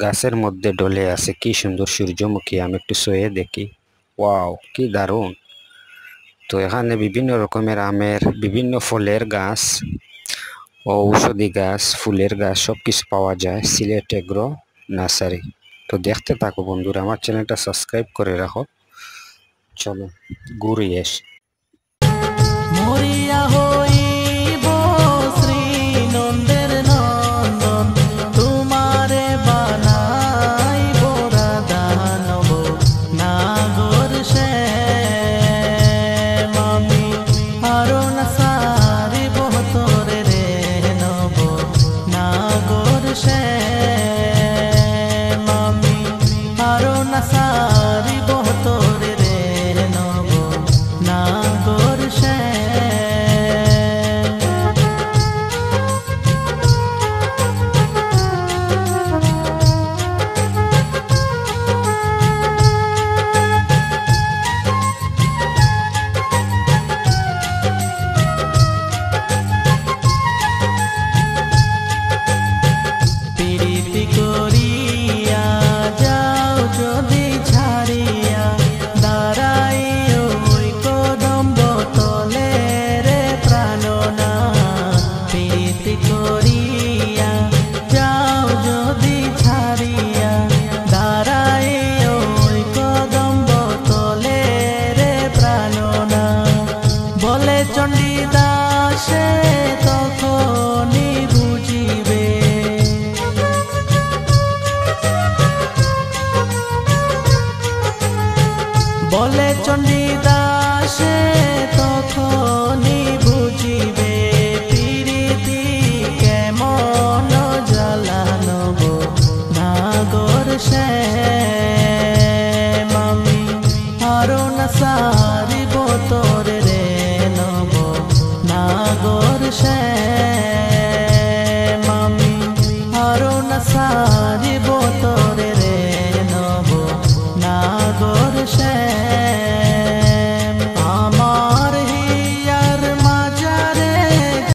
গাছের মধ্যে ডলে আছে কি সুন্দর সূর্যমুখী। আমি একটু শুয়ে দেখি। ওয়াও, কি দারুণ! তো এখানে বিভিন্ন রকমের আমের, বিভিন্ন ফলের গাছ ও ঔষধি গাছ, ফুলের গাছ সবকিছু পাওয়া যায় সিলেট এগ্রো নার্সারি। তো দেখতে থাকো বন্ধুরা, আমার চ্যানেলটা সাবস্ক্রাইব করে রাখো। চলো ঘুরে আসি। মরিয়া হইব শ্রী নন্দের নন্দন, তোমারে বানাইব রাধা নব নাগর শ্যাম। আমি আরো না সারিব তোরে রে নব নাগর শ্যাম। আমি আরো না সারিব তোরে রে নব নাগর শ্যাম। প্রীতি করিয়া যাও যদি ছাড়িয়া, দাঁড়াই ওই কদম্ব তলে রে প্রাণনা। প্রীতি করিয়া যাও যদি ছাড়িয়া, দাঁড়াই ওই কদম্ব তলে রে প্রাণনা। বলে চণ্ডীদাসে তখনই বুঝিবে, বলে চণ্ডীদাসে তখনই বুঝিবে, প্রীতি কেমন জ্বালানব নাগর শ্যাম। আমি আরো না সারিব তোরে রে নব নাগর শ্যাম। আমি আরো না সারিব তোরে রে নব নাগর শ্যাম।